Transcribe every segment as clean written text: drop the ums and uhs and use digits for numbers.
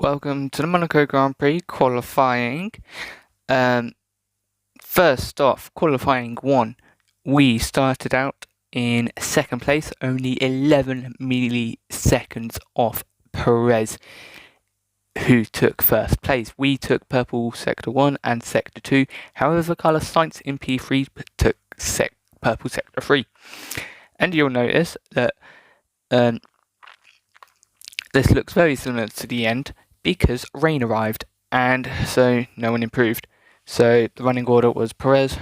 Welcome to the Monaco Grand Prix qualifying. First off, qualifying 1, we started out in second place, only 11 milliseconds off Perez, who took first place. We took purple sector 1 and sector 2. However, Carlos Sainz in P3 took purple sector 3. And you'll notice that this looks very similar to the end because rain arrived and so no one improved. So the running order was Perez,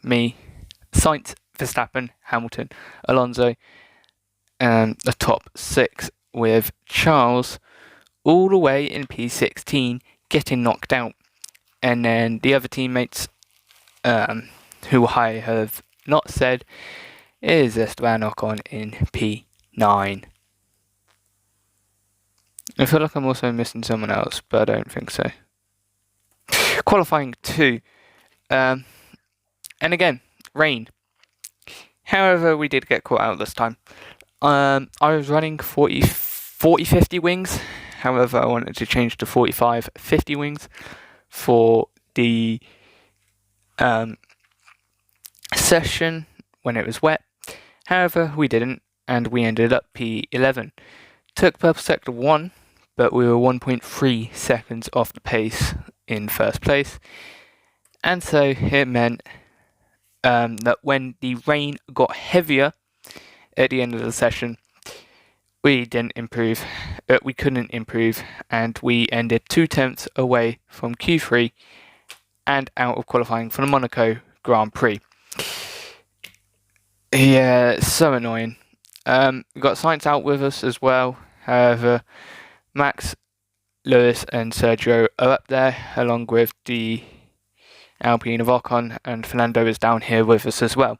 me, Sainz, Verstappen, Hamilton, Alonso, and the top 6 with Charles all the way in P16 getting knocked out. And then the other teammates, who I have not said, is Esteban Ocon in P9. I feel like I'm also missing someone else, but I don't think so. Qualifying 2. And again, rain. However, we did get caught out this time. I was running 40-50 wings. However, I wanted to change to 45-50 wings for the session when it was wet. However, we didn't, and we ended up P11. Took purple sector 1, but we were 1.3 seconds off the pace in first place. And so it meant that when the rain got heavier at the end of the session, we didn't improve. We couldn't improve, and we ended 2/10 away from Q3 and out of qualifying for the Monaco Grand Prix. Yeah, it's so annoying. We got Sainz out with us as well. However, Max, Lewis and Sergio are up there, along with the Alpine of Ocon, and Fernando is down here with us as well.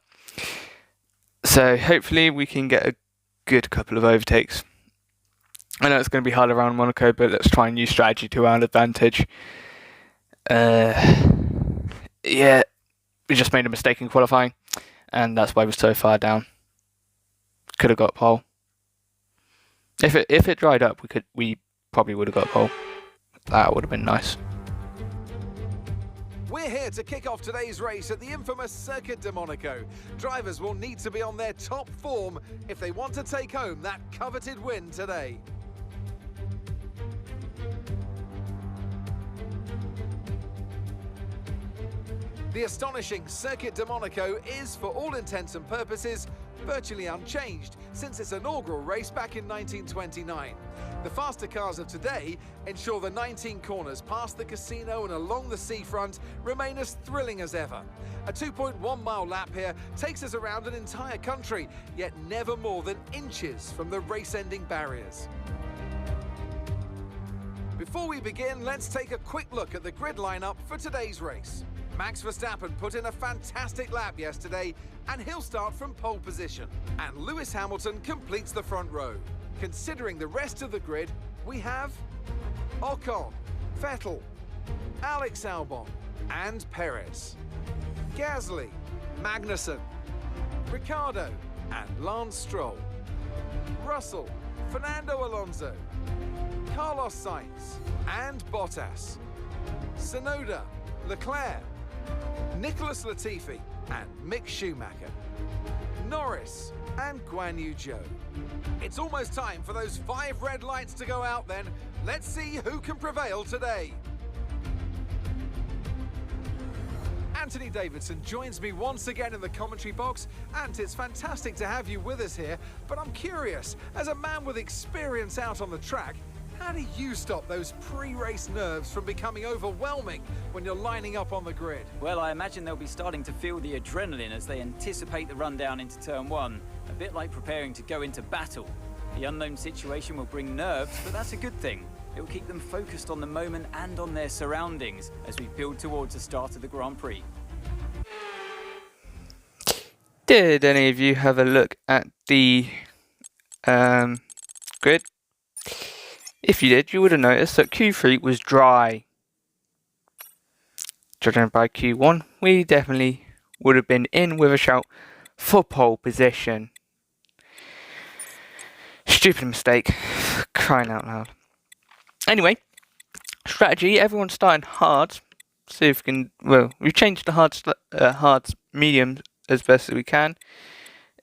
So hopefully we can get a good couple of overtakes. I know it's going to be hard around Monaco, but let's try and use strategy to our advantage. Yeah, we just made a mistake in qualifying, and that's why we're so far down. Could have got pole. If it dried up, we probably would have got pole. That would have been nice. We're here to kick off today's race at the infamous Circuit de Monaco. Drivers will need to be on their top form if they want to take home that coveted win today. The astonishing Circuit de Monaco is, for all intents and purposes, virtually unchanged since its inaugural race back in 1929. The faster cars of today ensure the 19 corners past the casino and along the seafront remain as thrilling as ever. A 2.1-mile lap here takes us around an entire country, yet never more than inches from the race-ending barriers. Before we begin, let's take a quick look at the grid lineup for today's race. Max Verstappen put in a fantastic lap yesterday, and he'll start from pole position. And Lewis Hamilton completes the front row. Considering the rest of the grid, we have Ocon, Vettel, Alex Albon, and Perez, Gasly, Magnussen, Ricciardo, and Lance Stroll, Russell, Fernando Alonso, Carlos Sainz, and Bottas, Tsunoda, Leclerc, Nicholas Latifi and Mick Schumacher, Norris and Guan Yu Zhou. It's almost time for those 5 red lights to go out then. Let's see who can prevail today. Anthony Davidson joins me once again in the commentary box. Ant, it's fantastic to have you with us here, but I'm curious, as a man with experience out on the track, how do you stop those pre-race nerves from becoming overwhelming when you're lining up on the grid? Well, I imagine they'll be starting to feel the adrenaline as they anticipate the rundown into turn 1, a bit like preparing to go into battle. The unknown situation will bring nerves, but that's a good thing. It will keep them focused on the moment and on their surroundings as we build towards the start of the Grand Prix. Did any of you have a look at the grid? If you did, you would have noticed that Q3 was dry. Judging by Q1, we definitely would have been in with a shout for pole position. Stupid mistake. Crying out loud. Anyway, Strategy, everyone's starting hard. See if we can, well, we've changed the hard medium as best as we can.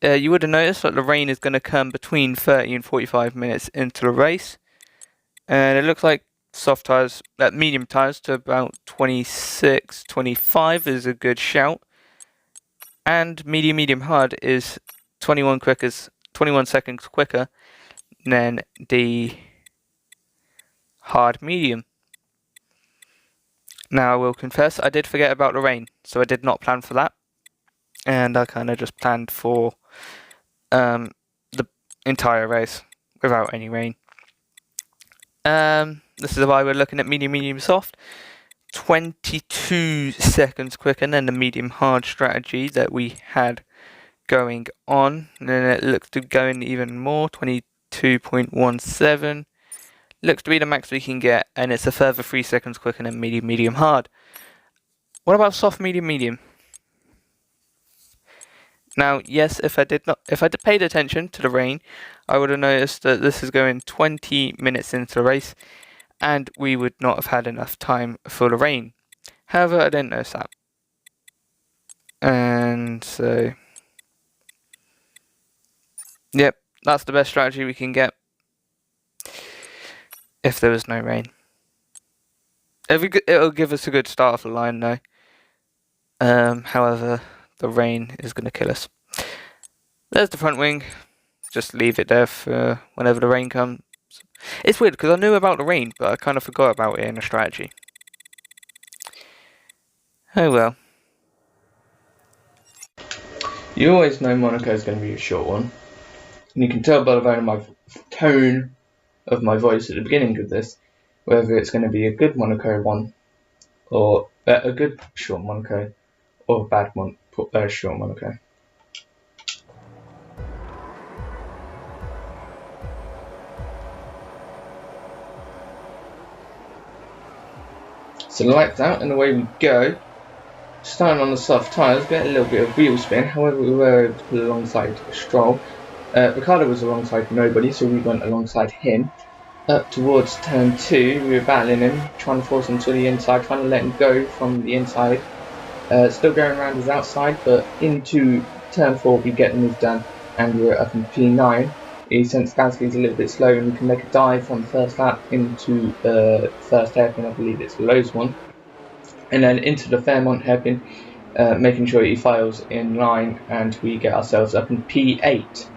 You would have noticed that the rain is going to come between 30 and 45 minutes into the race. And it looks like soft tyres, medium tyres to about 26, 25 is a good shout. And medium hard is 21 seconds quicker than the hard medium. Now I will confess, I did forget about the rain, so I did not plan for that. And I kind of just planned for the entire race without any rain. This is why we're looking at medium soft. 22 seconds quicker than the medium hard strategy that we had going on. And then it looks to go in even more, 22.17. Looks to be the max we can get, and it's a further 3 seconds quicker than medium hard. What about soft medium? Now, yes, if I did paid attention to the rain, I would have noticed that this is going 20 minutes into the race, and we would not have had enough time for the rain. However, I didn't notice that. And so, yep, that's the best strategy we can get if there was no rain. It'll give us a good start off the line though. However, the rain is going to kill us. There's the front wing. Just leave it there for whenever the rain comes. It's weird because I knew about the rain, but I kind of forgot about it in the strategy. Oh well. You always know Monaco is going to be a short one. And you can tell by the tone of my voice at the beginning of this, whether it's going to be a good Monaco one, or a good short Monaco, or a bad short Monaco. So the lights out and away we go. Starting on the soft tyres, get a little bit of wheel spin, however we were able to pull alongside Stroll. Ricardo was alongside nobody, so we went alongside him. Up towards turn 2, we were battling him, trying to force him to the inside, trying to let him go from the inside. Still going around his outside, but into turn 4 we get the move done, and we're up in P9. Since Gasly's a little bit slow and we can make a dive from the first lap into the first hairpin, I believe it's the lowest one, and then into the Fairmont hairpin, making sure he files in line, and we get ourselves up in P8.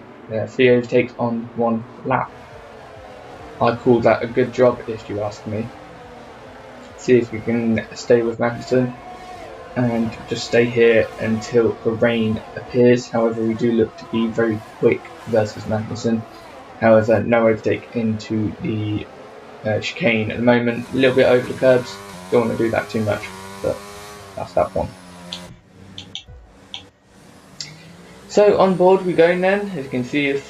3 overtakes on 1 lap. I call that a good job if you ask me. See if we can stay with Magnussen and just stay here until the rain appears. However, we do look to be very quick versus Magnussen. However, no overtake into the chicane at the moment. A little bit over the curbs. Don't want to do that too much, but that's that one. So on board we go then. As you can see, you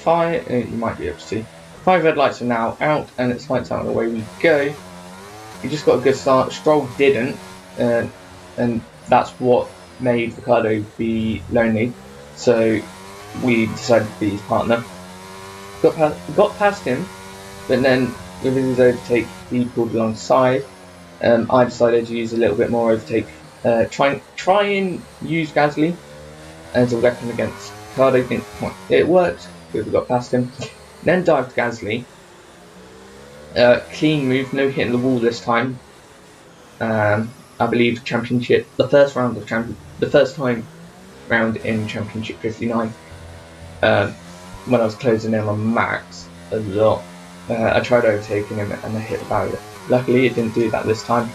might be able to see, 5 red lights are now out, and it's lights out and away we go. We just got a good start. Stroll didn't, and that's what made Ricardo be lonely. So we decided to be his partner. Got past him, but then with his overtake, he pulled alongside. I decided to use a little bit more overtake. Try and use Gasly as a weapon against Ricardo. It worked, but we got past him. Then dived Gasly. Clean move, no hitting the wall this time. I believe championship, the first time round in Championship 59. When I was closing in on Max a lot, I tried overtaking him and I hit the barrier. Luckily, it didn't do that this time,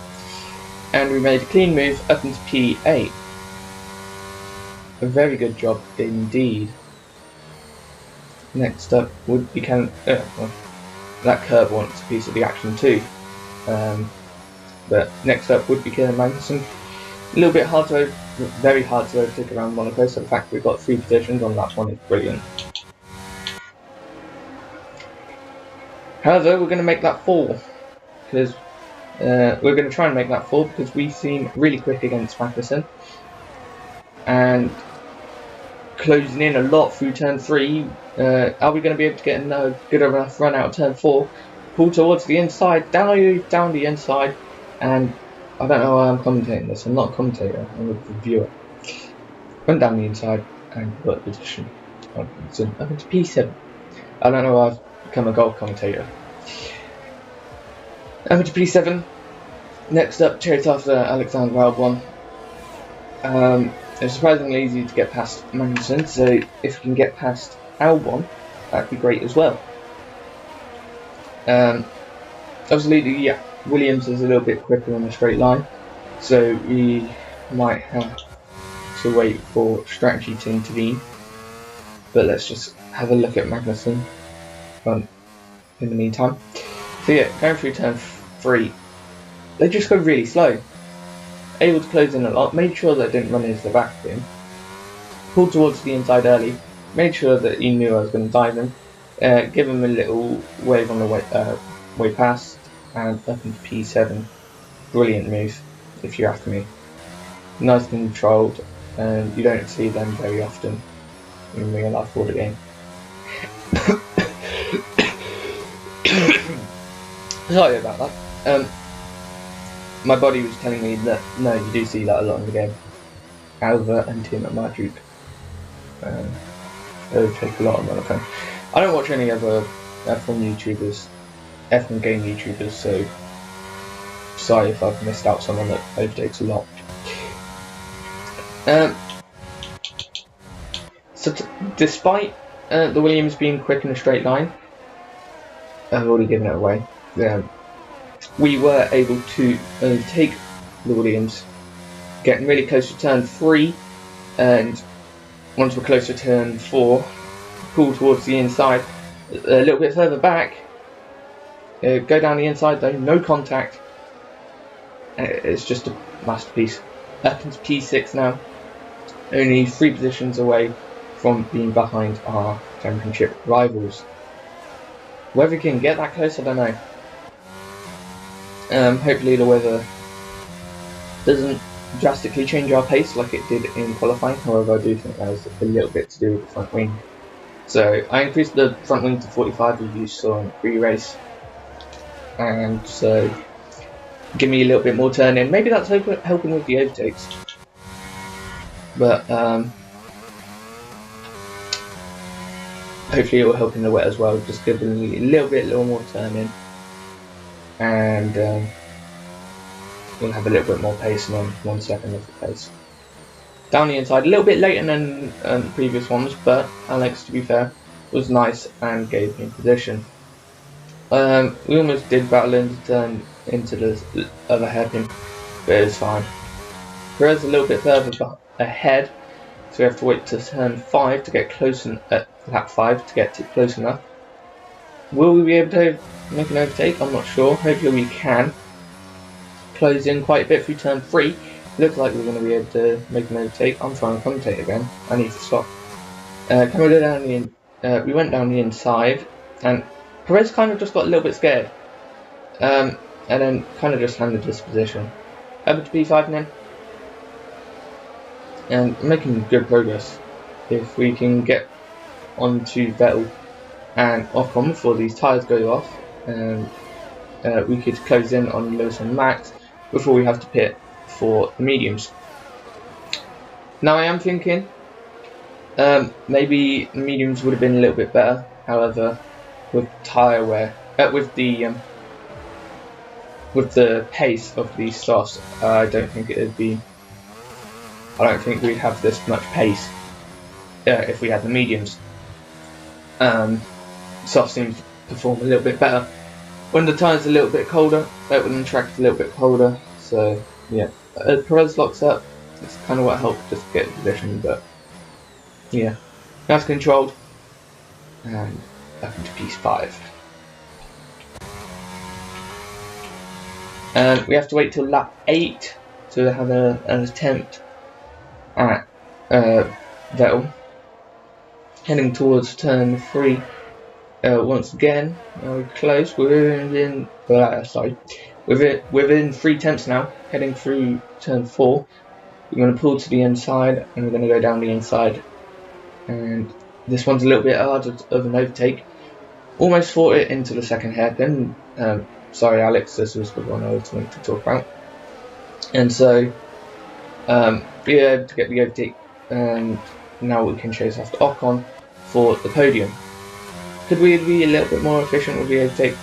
and we made a clean move up into P8. A very good job indeed. Next up would be that curb wants a piece of the action too. But next up would be Magnussen. A little bit very hard to overtake around Monaco, so the fact we've got 3 positions on that one is brilliant. However, we're going to make that 4, because we're going to try and make that 4 because we seem really quick against Magnussen, and closing in a lot through turn 3. Are we going to be able to get a good enough run out of turn 4? Pull towards the inside, down the inside, and I don't know why I'm commentating this. I'm not a commentator, I'm a reviewer. Went down the inside and got a position. It's up into P7. I don't know why I've become a golf commentator. Up into P7. Next up, chase after Alexander Albon. It's surprisingly easy to get past Magnussen, so if you can get past Albon, that'd be great as well. Obviously, Williams is a little bit quicker on a straight line, so we might have to wait for strategy to intervene. But let's just have a look at Magnussen in the meantime. So yeah, going through turn 3, they just go really slow. Able to close in a lot, made sure that I didn't run into the back of him. Pulled towards the inside early, made sure that he knew I was going to dive him. Give him a little wave on the way past, and up into P7. Brilliant move, if you ask me. Nice and controlled, and you don't see them very often in real life or the game. Sorry about that. My body was telling me that no, you do see that a lot in the game. Alva and Tim at Madrid. They take a lot on Monaco. I don't watch any other F1 YouTubers, F1 game YouTubers, so sorry if I've missed out someone that overtakes a lot. Despite the Williams being quick in a straight line, I've already given it away. We were able to take the Williams, getting really close to turn 3, and once we're close to turn 4, pull towards the inside, a little bit further back, go down the inside though, no contact. It's just a masterpiece. Up into P6 now, only 3 positions away from being behind our championship rivals. Whether we can get that close, I don't know. Hopefully the weather doesn't drastically change our pace like it did in qualifying. However, I do think that has a little bit to do with the front wing. So I increased the front wing to 45 as you saw in the pre-race, and so give me a little bit more turn in. Maybe that's helping with the overtakes, but hopefully it will help in the wet as well. Just giving me a little more turn in, and we'll have a little bit more pace and on 1 second of the pace. Down the inside, a little bit later than the previous ones, but Alex, to be fair, was nice and gave me position. We almost did battle into turn into the other hairpin, but it was fine. Perez a little bit further ahead, so we have to wait to turn 5 to get close lap 5 to get close enough. Will we be able to make an overtake? I'm not sure. Hopefully we can. Close in quite a bit through turn 3. Looks like we're going to be able to make an overtake. I'm trying to commentate again. I need to stop. Can we go down we went down the inside, and Perez kind of just got a little bit scared, and then kind of just handed this position. Over to P5 then, and making good progress. If we can get onto Vettel and Ocon before these tyres go off, and we could close in on Lewis and Max before we have to pit for the mediums. Now I am thinking maybe the mediums would have been a little bit better. However, with tyre wear, with the pace of these softs, I don't think it'd be. I don't think we'd have this much pace if we had the mediums. Softs seem to perform a little bit better when the tyre's a little bit colder, when the track's a little bit colder. So yeah, Perez locks up. It's kind of what helped just get in position, but yeah, that's controlled, and up into piece 5. And we have to wait till lap 8 to have an attempt at Vettel, heading towards turn 3. Once again, we're close. We're within 3 tenths now, heading through turn 4. We're going to pull to the inside, and we're going to go down the inside. And this one's a little bit hard of an overtake. Almost fought it into the second hairpin. sorry Alex, this was the one I was meant to talk about. And so we were able to get the overtake, and now we can chase after Ocon for the podium. Could we be a little bit more efficient with the overtake?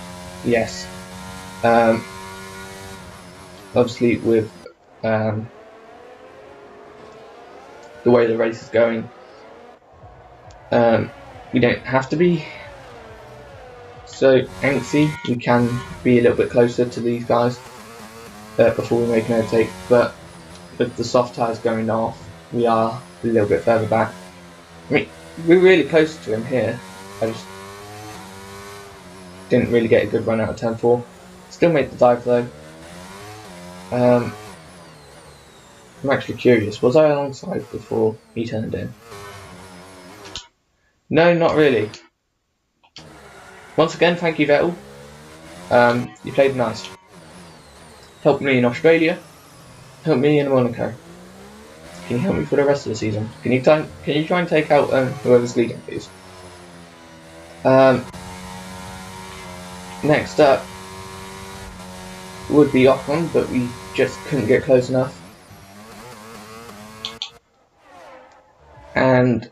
Yes. Obviously with the way the race is going, we don't have to be so angsty. We can be a little bit closer to these guys before we make an overtake, but with the soft tyres going off, we are a little bit further back. I mean, we're really close to him here. I just didn't really get a good run out of turn 4. Still made the dive though. I'm actually curious, was I alongside before he turned in? No, not really. Once again, thank you Vettel. You played nice. Helped me in Australia. Helped me in Monaco. Can you help me for the rest of the season? Can you try and take out whoever's leading, please? Next up would be Ocon, but we just couldn't get close enough. And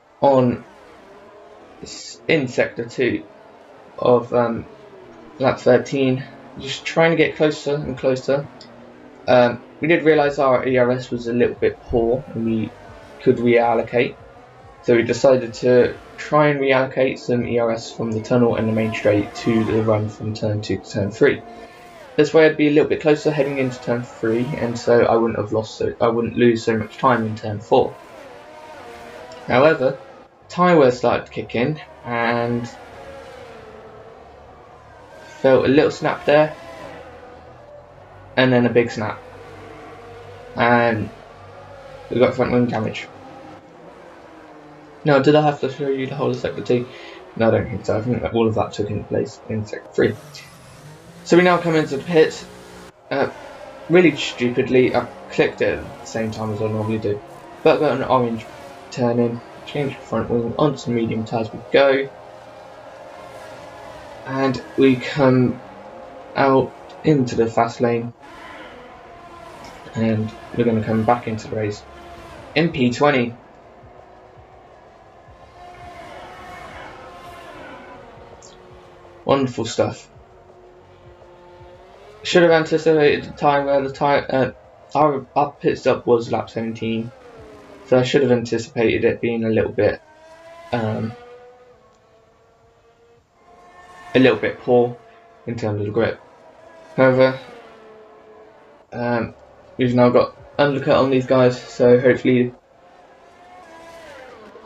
in sector 2 of lap 13, just trying to get closer and closer. We did realise our ERS was a little bit poor and we could reallocate, so we decided to try and reallocate some ERS from the tunnel and the main straight to the run from turn 2 to turn 3. This way I'd be a little bit closer heading into turn 3, and so I wouldn't lose so much time in turn 4. However, tyre wear started to kick in and felt a little snap there, and then a big snap, and we got front wing damage. Now, did I have to show you the whole of sector 2? No, I don't think so. I think that all of that took in place in sector 3. So we now come into the pit. Really stupidly, I clicked it at the same time as I normally do, but got an orange turn in, change the front wing onto medium tyres we go, and we come out into the fast lane, and we're going to come back into the race in P20. Wonderful stuff. Should have anticipated the time where our pit stop was lap 17, so I should have anticipated it being a little bit poor in terms of the grip. However, we've now got undercut on these guys, so hopefully,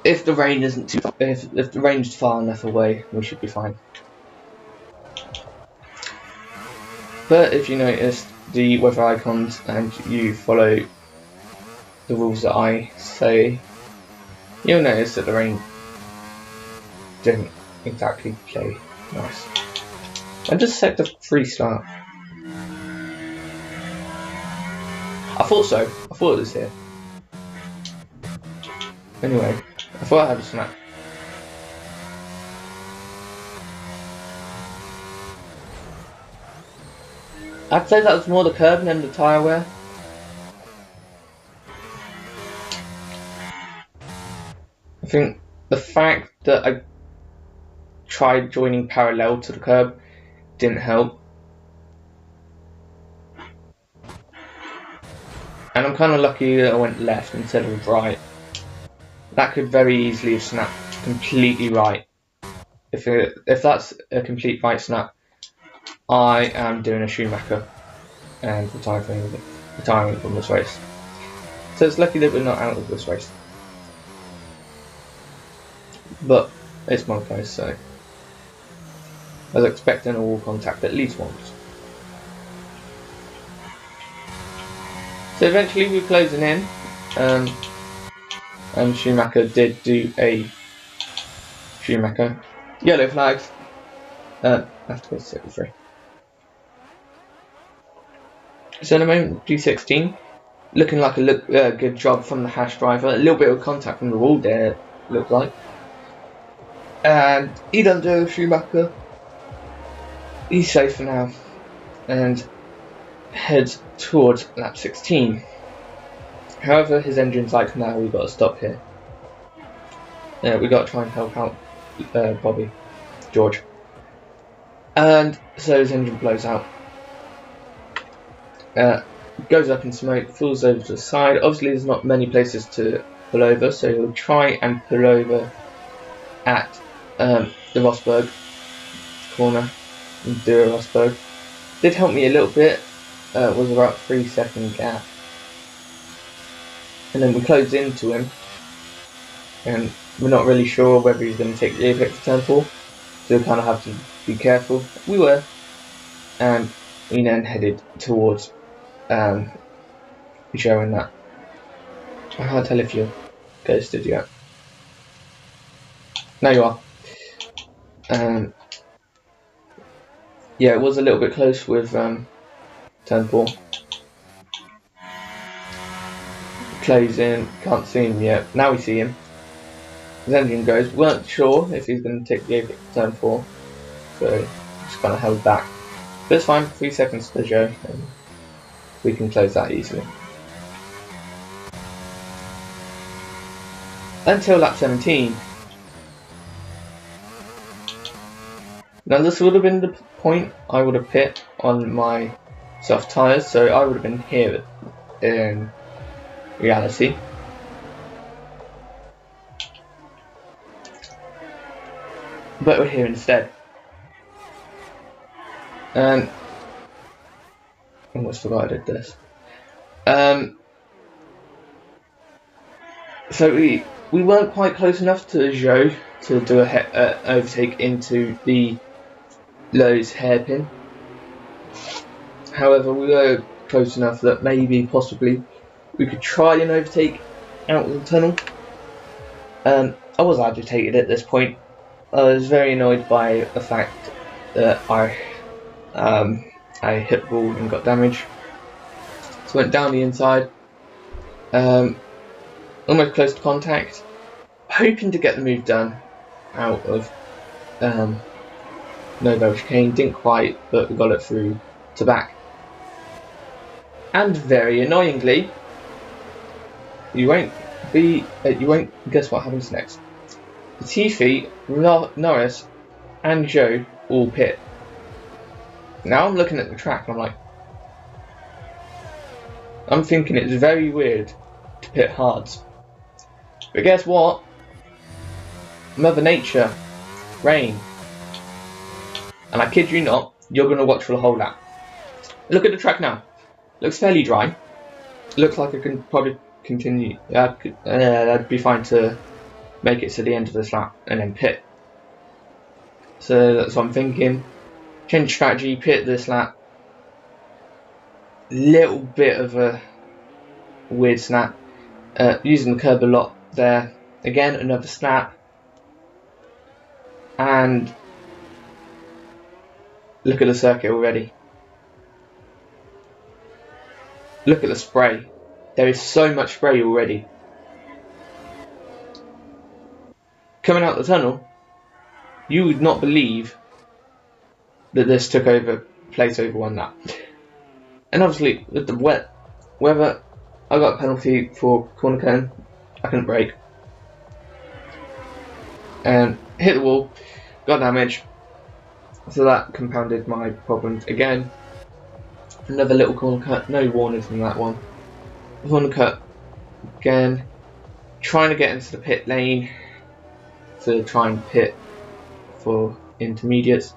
if the rain isn't if the range's far enough away, we should be fine. But if you notice the weather icons and you follow the rules that I say, you'll notice that the rain didn't exactly play nice. And just set the 3 start. I thought so. I thought it was here. Anyway, I thought I had a snap. I'd say that was more the curb than the tyre wear. I think the fact that I tried joining parallel to the curb didn't help. And I'm kind of lucky that I went left instead of right. That could very easily have snapped completely right. If that's a complete right snap, I am doing a Schumacher and retiring from this race. So it's lucky that we're not out of this race. But it's Monaco, so I was expecting a wall contact at least once. So eventually we're closing in, and Schumacher did do a Schumacher. Yellow flags. I have to go to sector 3. So in the moment, G16, looking like a good job from the hash driver. A little bit of contact from the wall there, looked like. And he done do a Schumacher. He's safe for now. and heads towards lap 16. However, his engine's like, "No, we've got to stop here. We've got to try and help out Bobbi, George." And so his engine blows out. Goes up in smoke, falls over to the side. Obviously, there's not many places to pull over, so he'll try and pull over at the Rosberg corner and do a Rosberg. Did help me a little bit. Was about 3-second gap, and then we close into him, and we're not really sure whether he's going to take the apex for turn 4, so we kind of have to be careful. We were, and we then headed towards showing that. I can't tell if you're ghosted yet. No, you are. Yeah, it was a little bit close with turn 4. Close in, can't see him yet. Now we see him. His engine goes. Weren't sure if he's going to take the apex turn 4, so just kind of held back. But it's fine, 3 seconds to show, and we can close that easily. Until lap 17. Now this would have been the point I would have pit on my soft tyres, so I would have been here in reality. But we're here instead. And I almost forgot I did this. So we weren't quite close enough to Joe to do a overtake into the Lowe's hairpin. However, we were close enough that maybe, possibly, we could try and overtake out of the tunnel. I was agitated at this point. I was very annoyed by the fact that I hit the wall and got damaged. So went down the inside, almost close to contact, hoping to get the move done out of no chicane. Didn't quite, but we got it through to back. And very annoyingly, you won't guess what happens next. Latifi, Norris, and Joe all pit. Now I'm looking at the track and I'm thinking it's very weird to pit hards. But guess what? Mother Nature, rain. And I kid you not, you're going to watch for the whole lap. Look at the track now. Looks fairly dry. Looks like I can probably continue. I'd be fine to make it to the end of this lap and then pit. So that's what I'm thinking. Change strategy, pit this lap. Little bit of a weird snap. Using the curb a lot there. Again, another snap. And look at the circuit already. Look at the spray. There is so much spray already. Coming out the tunnel, you would not believe that this took place over one lap. And obviously, with the wet weather, I got a penalty for corner cone. I couldn't brake. And hit the wall, got damage. So that compounded my problems again. Another little corner cut, no warnings from that one. Corner cut again. Trying to get into the pit lane to try and pit for intermediates.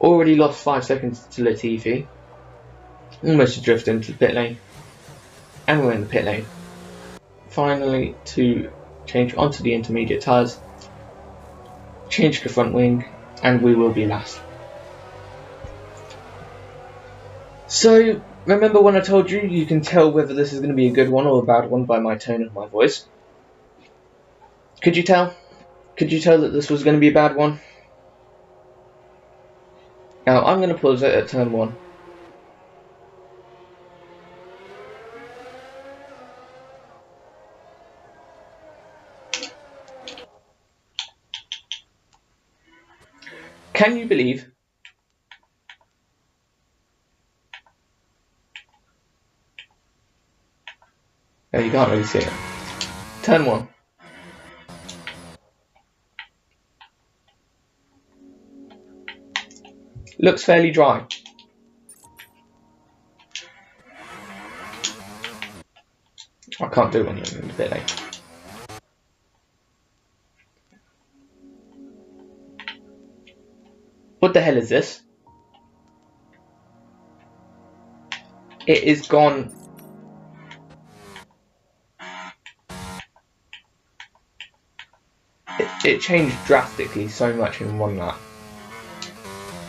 Already lost 5 seconds to Latifi. Almost drift into the pit lane. And we're in the pit lane. Finally to change onto the intermediate tyres. Change the front wing and we will be last. So, remember when I told you you can tell whether this is going to be a good one or a bad one by my tone of my voice? Could you tell? Could you tell that this was going to be a bad one? Now, I'm going to pause it at turn 1. Can you believe No, you can't really see it. Turn 1. Looks fairly dry. I can't do one in a bit late. What the hell is this? It is gone. It changed drastically so much in one lap.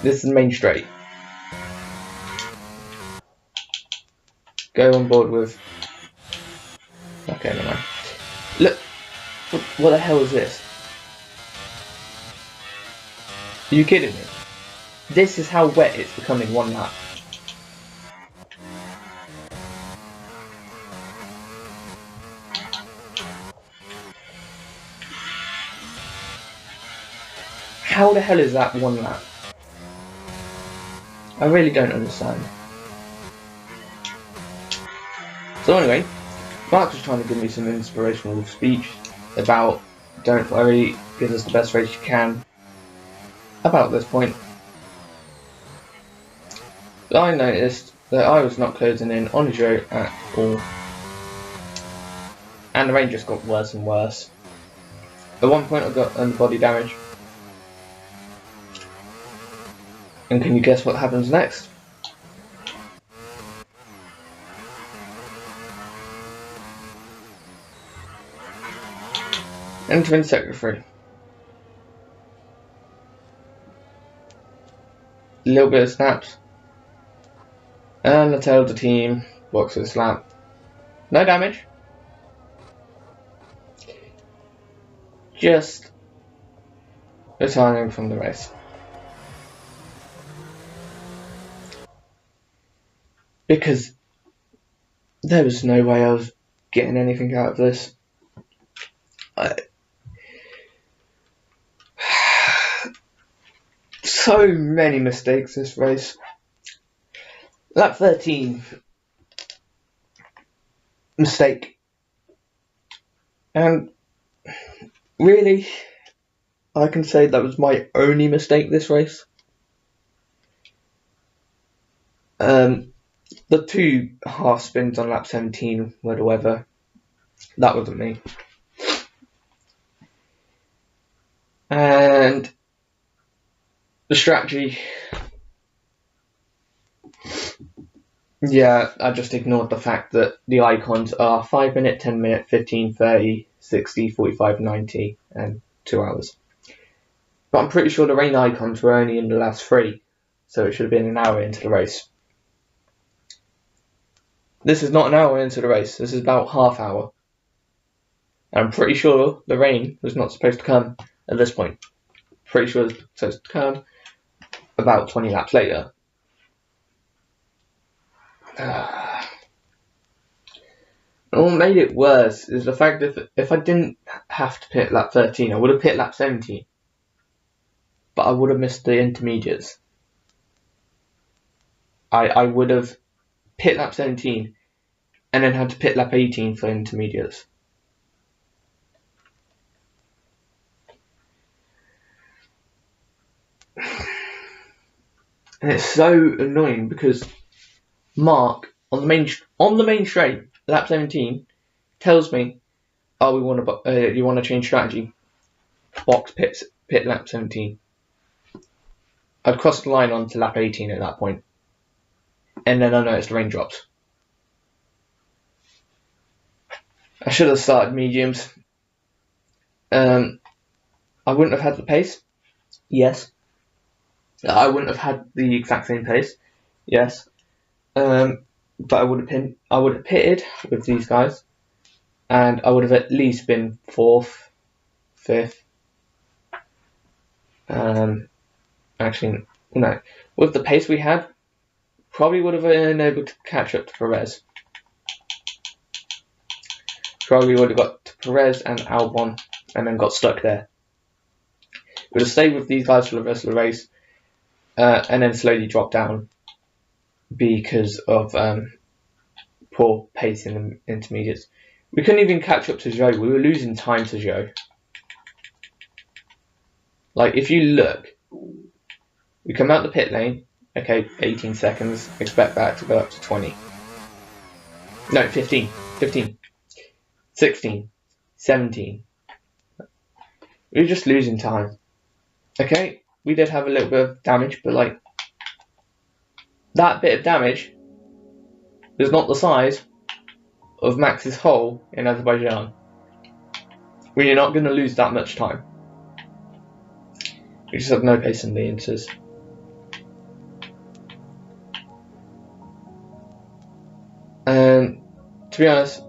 This is main straight. Go on board with. Okay, never mind. Look, what the hell is this? Are you kidding me? This is how wet it's become in one lap. How the hell is that one lap? I really don't understand. So anyway, Mark was trying to give me some inspirational speech about don't worry, give us the best race you can. About this point, I noticed that I was not closing in on Joe at all, and the rain just got worse and worse. At one point I got underbody damage. And can you guess what happens next? Entering sector 3. A little bit of snaps. And the tail of the team. Boxer slap. No damage. Just retiring from the race. Because there was no way I was getting anything out of this. So many mistakes this race. Lap 13. Mistake. And really, I can say that was my only mistake this race. The 2 half spins on lap 17 were the weather. That wasn't me. And the strategy, yeah, I just ignored the fact that the icons are 5 minute, 10 minute, 15, 30, 60, 45, 90 and 2 hours. But I'm pretty sure the rain icons were only in the last 3, so it should have been an hour into the race. This is not an hour into the race, this is about half hour. And I'm pretty sure the rain was not supposed to come at this point. Pretty sure it's supposed to come about 20 laps later. And what made it worse is the fact that if I didn't have to pit lap 13, I would have pit lap 17. But I would have missed the intermediates. I would have pit lap 17 and then had to pit lap 18 for intermediates. And it's so annoying because Mark on the main straight, lap 17, tells me, "Oh, you want to change strategy? Box pit lap 17." I'd crossed the line onto lap 18 at that point, and then I noticed the raindrops. I should have started mediums. I wouldn't have had the pace. Yes. I wouldn't have had the exact same pace. Yes. But I would have pitted with these guys, and I would have at least been 4th, 5th. Actually, no. With the pace we had, probably would have been able to catch up to Perez. Probably would have got to Perez and Albon, and then got stuck there. Would have stayed with these guys for the rest of the race, and then slowly drop down because of poor pace in the intermediates. We couldn't even catch up to Zhou. We were losing time to Zhou. Like, if you look, we come out the pit lane, okay, 18 seconds, expect that to go up to 20. No, 15, 16, 17. We were just losing time. Okay, we did have a little bit of damage, but like, that bit of damage is not the size of Max's hole in Azerbaijan. We are not going to lose that much time. We just have no pace in the inters. And to be honest,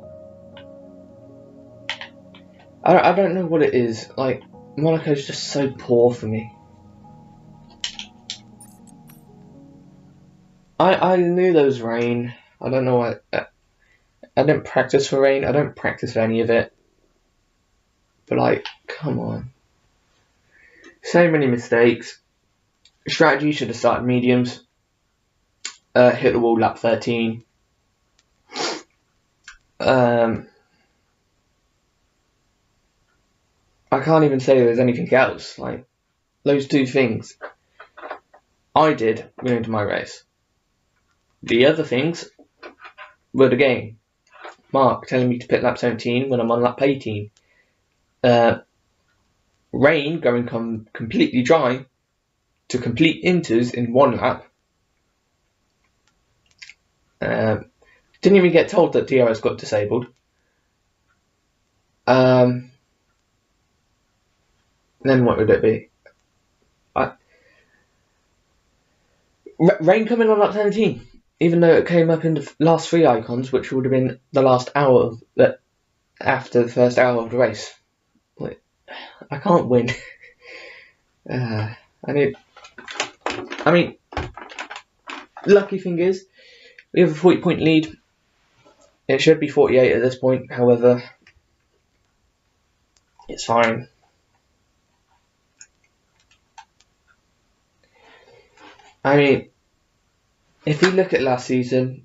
I don't know what it is. Like, Monaco's just so poor for me. I knew there was rain. I don't know what. I didn't practice for rain. I don't practice for any of it. But like, come on. So many mistakes. Strategy should have started mediums. Hit the wall lap 13. I can't even say there's anything else. Like, those two things I did going into my race. The other things were the game. Mark telling me to pit lap 17 when I'm on lap 18. Rain going completely dry to complete inters in one lap. Didn't even get told that DRS got disabled. Then what would it be? Rain coming on lap 17, even though it came up in the last 3 icons, which would have been the last hour of after the first hour of the race. Like, I can't win. I mean, lucky thing is we have a 40-point lead. It should be 48 at this point. However, it's fine. I mean, if we look at last season,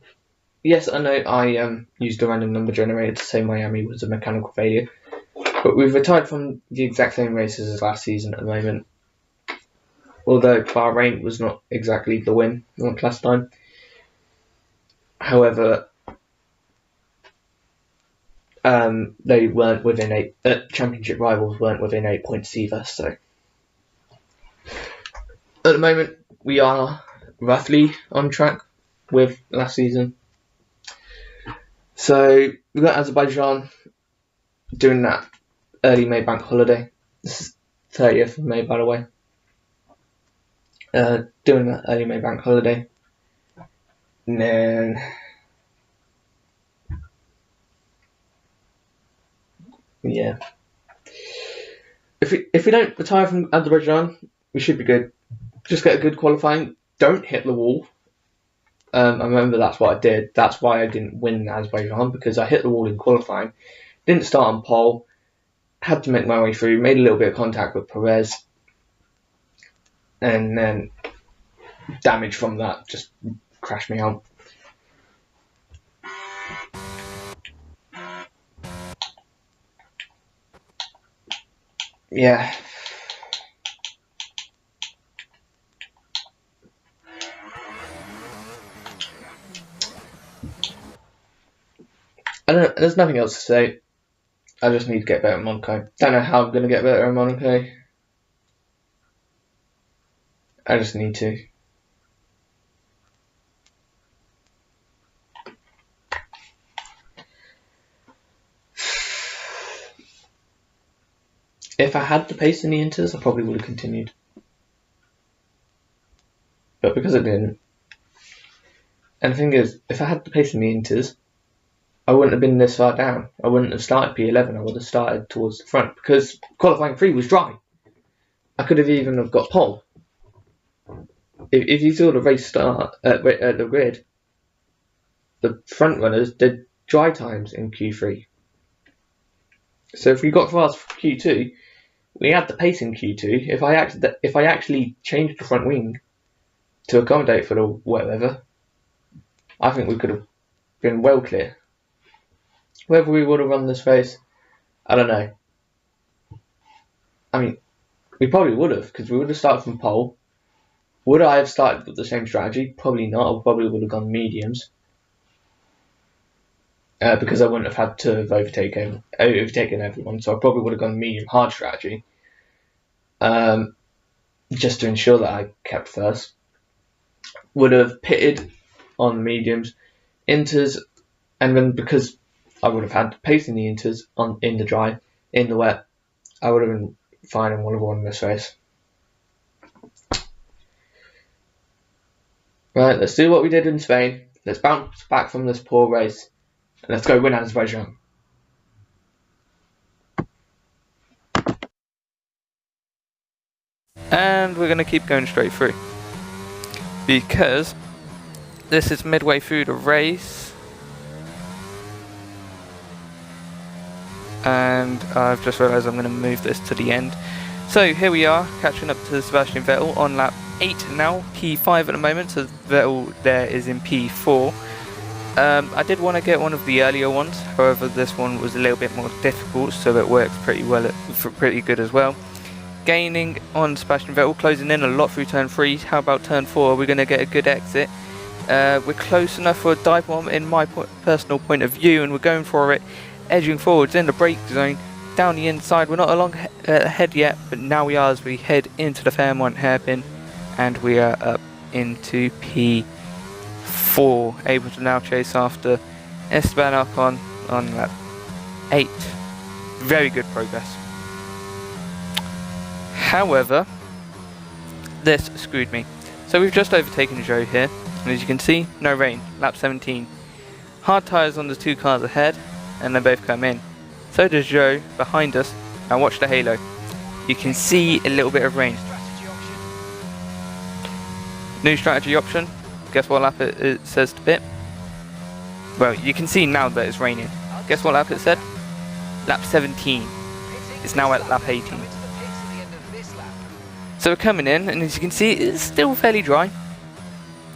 yes, I know I used a random number generator to say Miami was a mechanical failure, but we've retired from the exact same races as last season at the moment. Although Bahrain was not exactly the win like last time. However, they weren't within championship rivals weren't within 8 points either. So at the moment, we are roughly on track with last season. So we've got Azerbaijan doing that early May bank holiday. This is 30th of May, by the way. Doing that early May bank holiday. And then yeah. If we don't retire from Azerbaijan, we should be good. Just get a good qualifying. Don't hit the wall. I remember that's what I did. That's why I didn't win Azerbaijan, because I hit the wall in qualifying. Didn't start on pole. Had to make my way through. Made a little bit of contact with Perez. And then damage from that just crashed me out. Yeah. There's nothing else to say. I just need to get better at Monaco. Don't know how I'm going to get better at Monaco. I just need to. If I had the pace in the inters, I probably would have continued. But because I didn't. And the thing is, if I had the pace in the inters, I wouldn't have been this far down. I wouldn't have started P11. I would have started towards the front because qualifying 3 was dry. I could have even have got pole. If you saw the race start at the grid, the front runners did dry times in Q3. So if we got fast for Q2, we had the pace in Q2. If I actually changed the front wing to accommodate for the wet weather, I think we could have been well clear. Whether we would have run this race, I don't know. I mean, we probably would have, because we would have started from pole. Would I have started with the same strategy? Probably not. I probably would have gone mediums. Because I wouldn't have had to have overtaken everyone, so I probably would have gone medium hard strategy. Just to ensure that I kept first. Would have pitted on mediums, inters, and then because I would have had pace in the inters in the dry, in the wet, I would have been fine and would have won this race. Right, let's do what we did in Spain. Let's bounce back from this poor race. And let's go win Azerbaijan. And we're going to keep going straight through. Because this is midway through the race. And I've just realised I'm going to move this to the end. So here we are, catching up to Sebastian Vettel on lap 8 now, P5 at the moment, so Vettel there is in P4. I did want to get one of the earlier ones, however this one was a little bit more difficult, so it works pretty good as well. Gaining on Sebastian Vettel, closing in a lot through turn 3. How about turn 4? We're going to get a good exit. We're close enough for a dive bomb in my personal point of view, and we're going for it, edging forwards in the brake zone, down the inside. We're not along ahead yet, but now we are as we head into the Fairmont hairpin, and we are up into P4, able to now chase after Esteban Ocon on lap 8. Very good progress. However, this screwed me. So we've just overtaken Joe here, and as you can see, no rain, lap 17. Hard tyres on the two cars ahead, and they both come in. So does Joe behind us. Now watch the halo. You can see a little bit of rain. New strategy option. Guess what lap it says to pit? Well, you can see now that it's raining. Guess what lap it said? Lap 17. It's now at lap 18. So we're coming in, and as you can see, it's still fairly dry.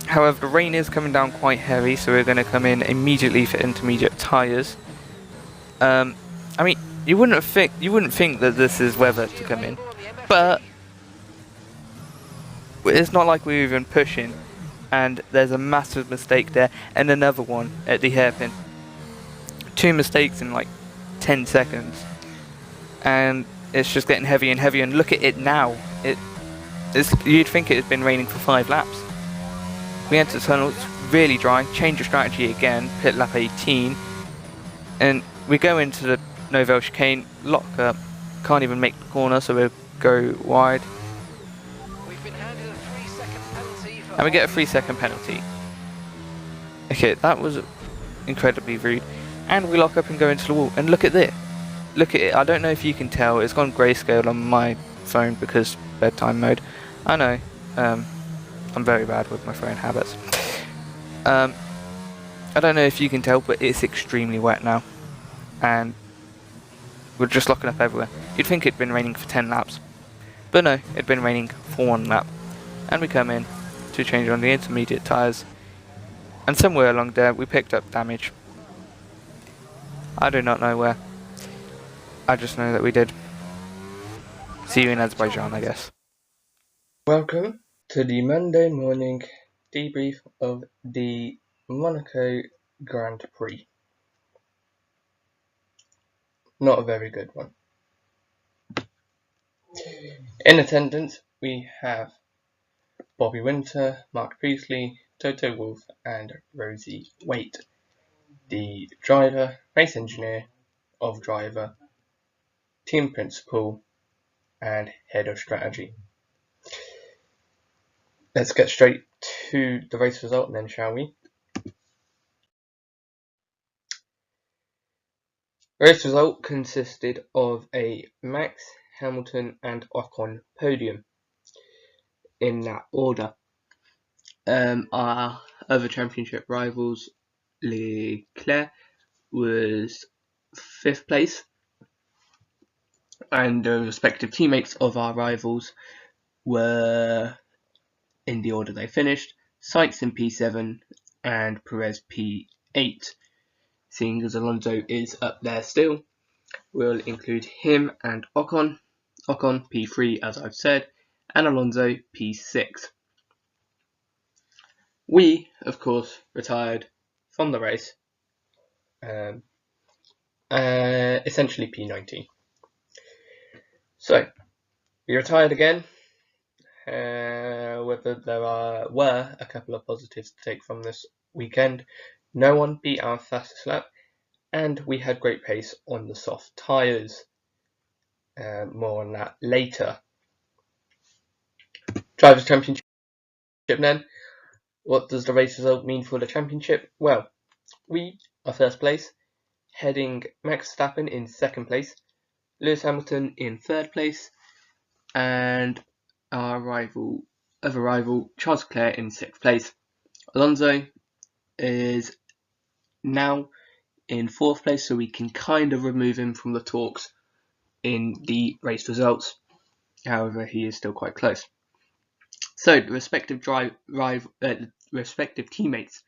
However, the rain is coming down quite heavy, so we're going to come in immediately for intermediate tyres. I mean, you wouldn't think that this is weather to come in, but it's not like we're even pushing. And there's a massive mistake there, and another one at the hairpin. 2 mistakes in like 10 seconds, and it's just getting heavier and heavier. And look at it now. You'd think it had been raining for 5 laps. We enter the tunnel, it's really dry. Change of strategy again, pit lap 18, and we go into the Novell chicane, lock up, can't even make the corner, so we'll go wide. And we get a 3-second penalty. Okay, that was incredibly rude. And we lock up and go into the wall. And look at this. Look at it. I don't know if you can tell. It's gone grayscale on my phone because bedtime mode. I know. I'm very bad with my phone habits. I don't know if you can tell, but it's extremely wet now. And we're just locking up everywhere. You'd think it'd been raining for 10 laps. But no, it'd been raining for 1 lap. And we come in to change on the intermediate tyres, and somewhere along there we picked up damage. I do not know where. I just know that we did. See you in Azerbaijan, I guess. Welcome to the Monday morning debrief of the Monaco Grand Prix. Not a very good one. In attendance we have Bobby Winter, Mark Priestley, Toto Wolff and Rosie Waite. The driver, race engineer of driver, team principal and head of strategy. Let's get straight to the race result then, shall we? Race result consisted of a Max, Hamilton and Ocon podium in that order. Our other championship rivals, Leclerc was 5th place, and the respective teammates of our rivals were in the order they finished: Sykes in P7 and Perez P8. 8. Seeing as Alonso is up there still, we'll include him and Ocon. Ocon P3 as I've said, and Alonso P6. We, of course, retired from the race, essentially P19. So, we retired again. Whether there were a couple of positives to take from this weekend, no one beat our fastest lap, and we had great pace on the soft tyres. More on that later. Drivers' Championship then. What does the race result mean for the championship? Well, we are first place, heading Max Verstappen in second place, Lewis Hamilton in third place, and our other rival Charles Leclerc in sixth place. Alonso is now in fourth place, so we can kind of remove him from the talks in the race results. However, he is still quite close. So the respective teammates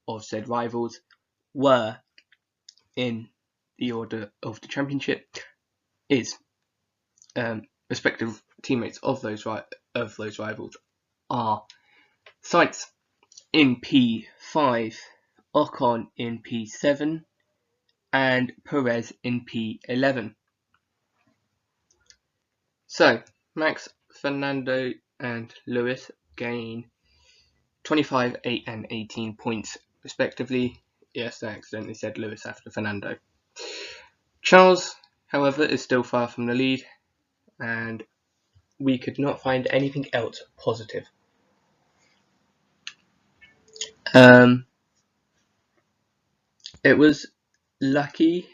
of said rivals were in the order of the championship is respective teammates of those rivals are Sainz in P5, Ocon in P7, and Perez in P11. So Max, Fernando, and Lewis gain 25, 8, and 18 points respectively. Yes, I accidentally said Lewis after Fernando. Charles, however, is still far from the lead, and we could not find anything else positive. It was lucky,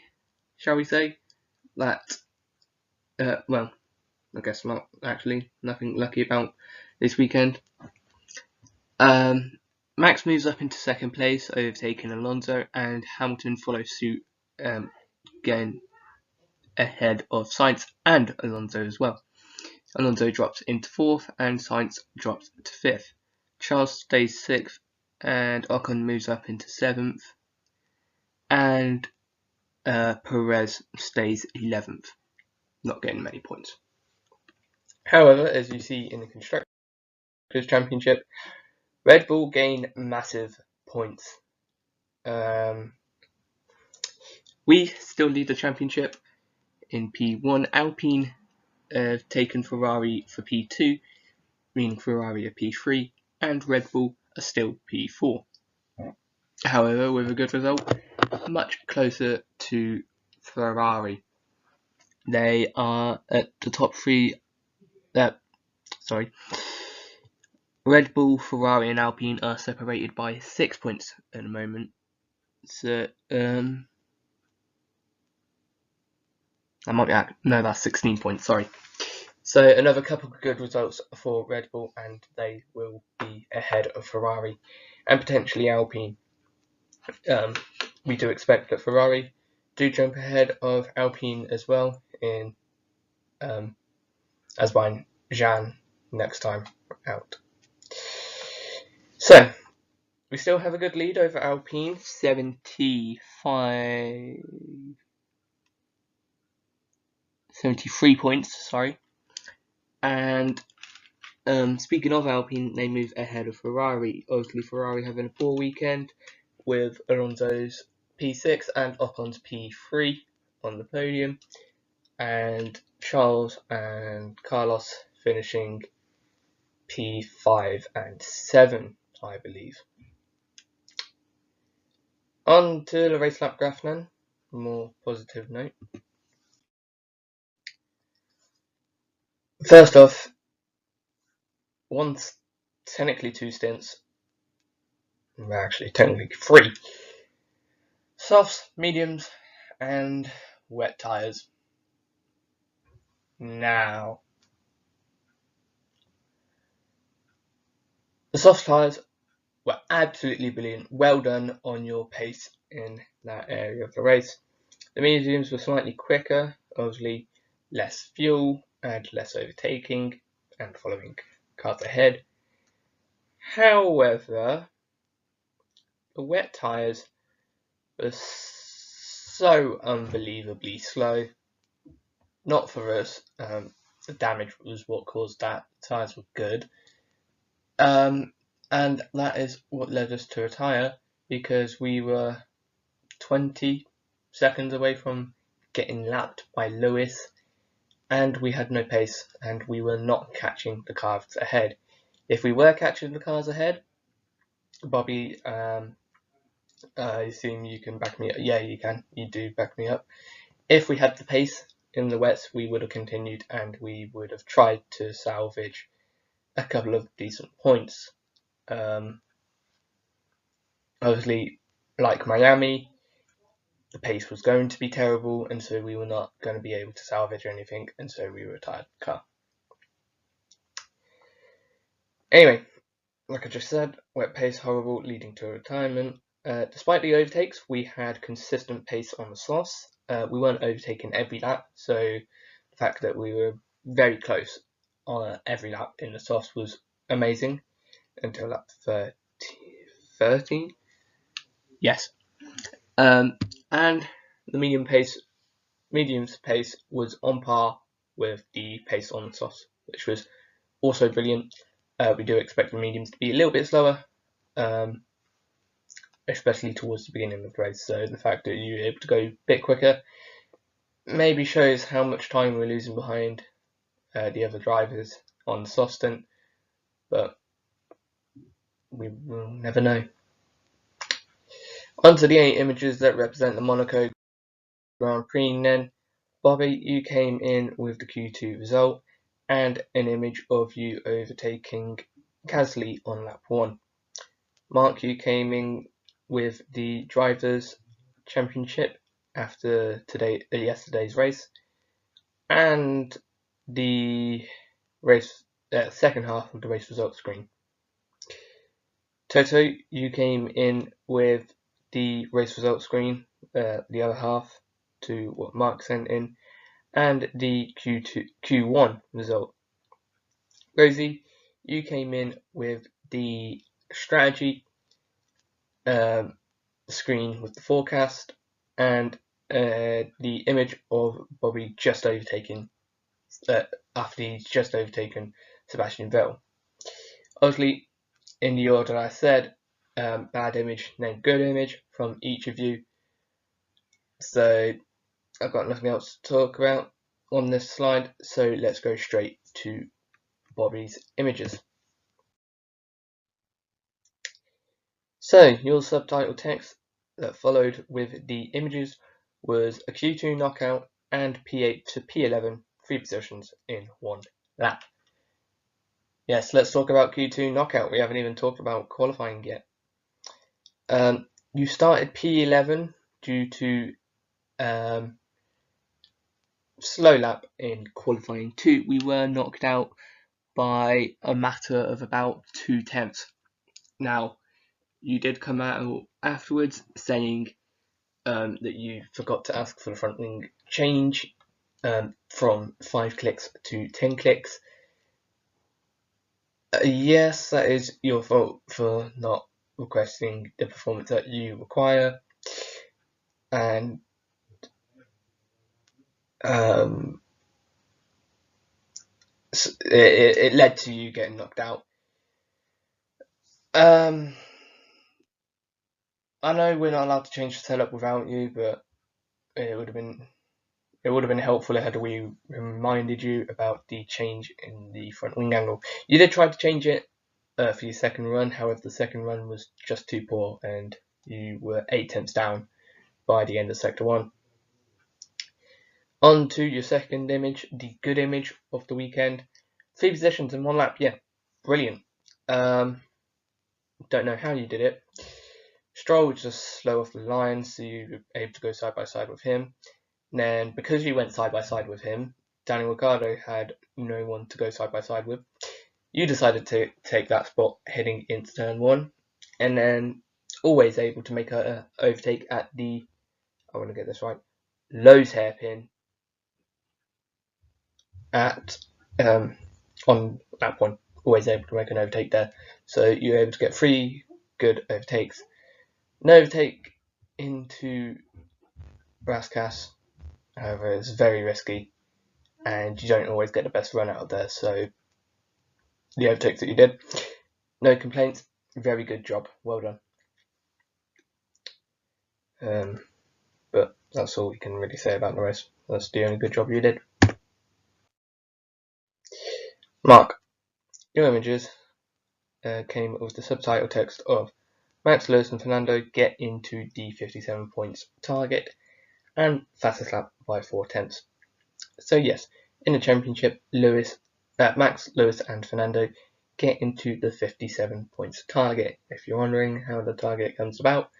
shall we say, that, well, I guess not actually, nothing lucky about this weekend. Max moves up into second place, overtaking Alonso, and Hamilton follows suit, again ahead of Sainz and Alonso as well. Alonso drops into fourth, and Sainz drops to fifth. Charles stays sixth, and Ocon moves up into seventh, and Perez stays 11th, not getting many points. However, as you see in the Constructors' Championship, Red Bull gain massive points. We still lead the championship in P1. Alpine have taken Ferrari for P2, meaning Ferrari are P3, and Red Bull are still P4. However, with a good result, much closer to Ferrari. They are at the top three. Red Bull, Ferrari, and Alpine are separated by 6 points at the moment. So, that's 16 points. Sorry. So another couple of good results for Red Bull, and they will be ahead of Ferrari and potentially Alpine. We do expect that Ferrari do jump ahead of Alpine as well in Azerbaijan next time out. So we still have a good lead over Alpine, 73 points, sorry. And speaking of Alpine, they move ahead of Ferrari. Obviously, Ferrari having a poor weekend with Alonso's P6 and Ocon's P3 on the podium, and Charles and Carlos finishing P5 and 7, I believe. On to the race lap graph then, more positive note. First off, technically 2 stints, actually technically 3, softs, mediums, and wet tyres. Now, the soft tyres were absolutely brilliant. Well done on your pace in that area of the race. The mediums were slightly quicker, obviously less fuel and less overtaking and following cars ahead. However, the wet tyres was so unbelievably slow. Not for us. The damage was what caused that. The tyres were good. And that is what led us to retire, because we were 20 seconds away from getting lapped by Lewis, and we had no pace, and we were not catching the cars ahead. If we were catching the cars ahead, Bobbi, I assume you can back me up. Yeah, you can. You do back me up. If we had the pace in the wets, we would have continued, and we would have tried to salvage a couple of decent points. Obviously, like Miami, the pace was going to be terrible, and so we were not going to be able to salvage anything, and so we retired the car. Anyway, like I just said, wet pace horrible, leading to retirement. Despite the overtakes, we had consistent pace on the slots. We weren't overtaking every lap, so the fact that we were very close on every lap in the softs was amazing until lap 13. Yes. And the medium's pace was on par with the pace on the softs, which was also brilliant. We do expect the mediums to be a little bit slower, especially towards the beginning of the race. So the fact that you're able to go a bit quicker maybe shows how much time we're losing behind the other drivers on the soft stint, but we will never know. Onto the 8 images that represent the Monaco Grand Prix then. Bobbi, you came in with the Q2 result and an image of you overtaking Gasly on lap 1. Mark, you came in with the Drivers' Championship after yesterday's race, and the race second half of the race results screen. Toto, you came in with the race results screen, the other half to what Mark sent in, and the Q1 result. Rosie, you came in with the strategy screen with the forecast and the image of Bobbi just overtaking after he's just overtaken Sebastian Vettel. Obviously, in the order I said, bad image, then good image from each of you. So I've got nothing else to talk about on this slide, so let's go straight to Bobbi's images. So your subtitle text that followed with the images was a Q2 knockout and P8 to P11, 3 positions in 1 lap. Yes, let's talk about Q2 knockout. We haven't even talked about qualifying yet. You started P11 due to slow lap in qualifying 2. We were knocked out by a matter of about 0.2. Now, you did come out afterwards saying that you forgot to ask for the front wing change from 5 clicks to 10 clicks. Yes, that is your fault for not requesting the performance that you require, and it led to you getting knocked out. I know we're not allowed to change the setup without you, but it would have been helpful had we reminded you about the change in the front wing angle. You did try to change it for your second run, however the second run was just too poor and you were 0.8 down by the end of sector 1. On to your second image, the good image of the weekend. 3 positions in 1 lap, yeah, brilliant. Don't know how you did it. Stroll was just slow off the line, so you were able to go side by side with him. And then, because you went side by side with him, Daniel Ricciardo had no one to go side by side with. You decided to take that spot heading into turn 1, and then always able to make an overtake at the, I want to get this right, Lowe's hairpin at on lap 1. Always able to make an overtake there. So you're able to get 3 good overtakes. No overtake into Rascas. However, it's very risky, and you don't always get the best run out of there. So the overtakes that you did, no complaints. Very good job. Well done. But that's all we can really say about the race. That's the only good job you did. Mark, your images came with the subtitle text of Max, Lewis and Fernando get into the 57 points target and fastest lap by 4/10. So yes, in the championship, Max, Lewis and Fernando get into the 57 points target. If you're wondering how the target comes about,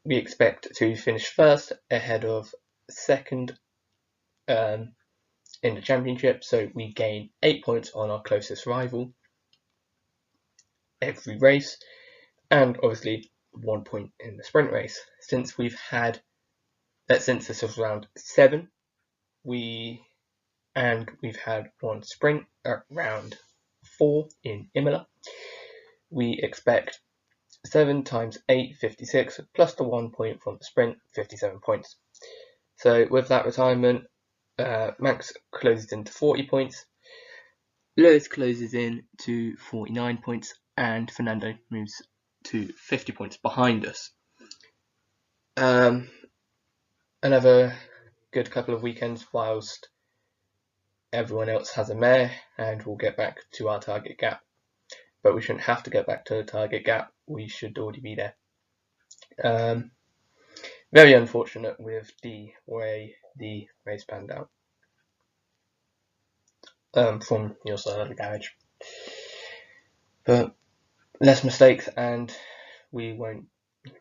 we expect to finish first ahead of second in the championship, so we gain 8 points on our closest rival every race, and obviously 1 point in the sprint race. Since this was round 7, we've had one sprint at round 4 in Imola. We expect 7 times 8, 56, plus the 1 point from the sprint, 57 points. So with that retirement, Max closes into 40 points, Lewis closes in to 49 points, and Fernando moves to 50 points behind us. Another good couple of weekends whilst everyone else has a mare, and we'll get back to our target gap. But we shouldn't have to get back to the target gap, we should already be there. Very unfortunate with the way the race panned out from your side of the garage. But less mistakes, and we won't